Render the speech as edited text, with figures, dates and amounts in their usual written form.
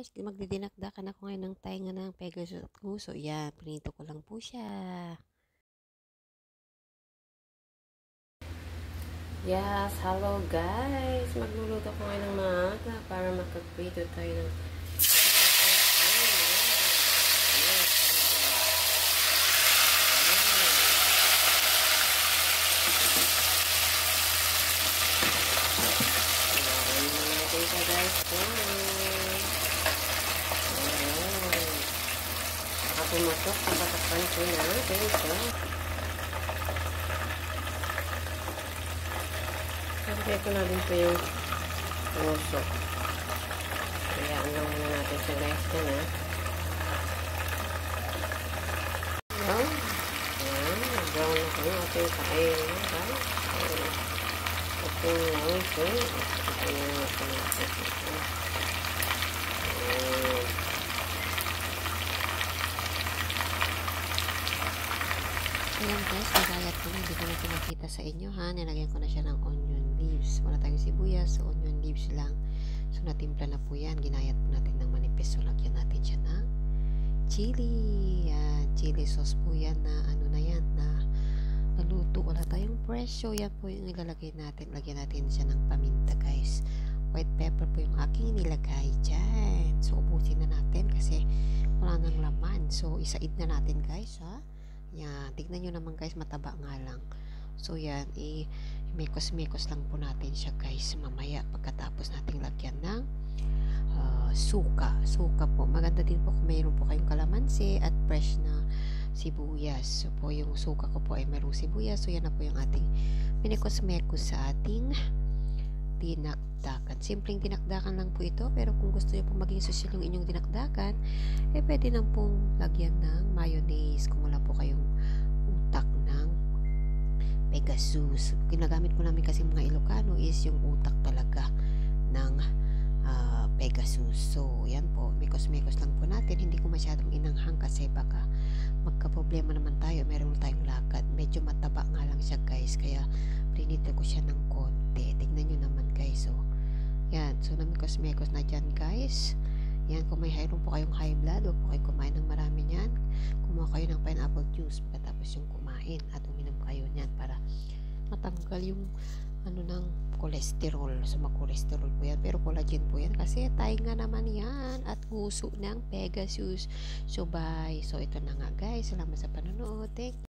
guys, magdidinakdakan ako ngayon ng tainga ng Pegasus at Nguso. Yan, pinito ko lang po siya. Yes, hello guys. Magluluto ko ngayon ng maaga para makagprito tayo ng pumasok sa patakpan ko natin ito. Sabi ko na din po yung nguso. Kaya lang muna natin sa guys yan ha. Brown na ko yung ating kain. Ating nguso. Ating nguso natin. Ayan guys, nagayat ko na, hindi ko na pinakita sa inyo ha. Nilagyan ko na siya ng onion leaves. Wala tayong sibuyas, so onion leaves lang. So natimpla na po yan. Ginayat po natin ng manipis. So lagyan natin siya ng chili. Yan, chili sauce po yan na ano na yan, na naluto. Wala tayong fresh. So yan po yung ilalagay natin. Lagyan natin siya ng paminta guys. White pepper po yung aking nilagay dyan. So ubusin na natin kasi wala nang laman. So isaid na natin guys ha. Yan, tignan nyo naman guys, mataba nga lang. So yan, mekos-mekos lang po natin siya guys mamaya pagkatapos nating lagyan ng suka. Suka po, maganda din po kung mayroon po kayong kalamansi at fresh na sibuyas. So po yung suka ko po ay mayroong sibuyas. So yan na po yung ating minekos-mekos sa ating dinakdakan. Simpleng dinakdakan lang po ito, pero kung gusto nyo po maging social yung inyong dinakdakan, eh pwede nang pong lagyan ng mayonnaise kung wala po kayong utak ng Pegasus. Ginagamit po namin kasi mga Ilocano is yung utak talaga ng Pegasus. So yan po, mekos-mekos lang po natin. Hindi ko masyadong inanghang kasi baka magka-problema naman tayo. Meron tayong lakad. Medyo mataba nga lang siya guys, kaya prinito ko siya ng konti. Tignan nyo naman guys. So yan, so namikos-mekos na dyan guys. Yan, kung may mayroon po kayong high blood, huwag po kayong kumain ng marami niyan. Kumuha kayo ng pineapple juice pagkatapos yung kumain at uminom kayo niyan para matanggal yung ano ng cholesterol. So mag-cholesterol po yan, pero collagen po yan kasi tainga naman yan at nguso ng Pegasus. So bye. So ito na nga guys, salamat sa panonood. Thank you.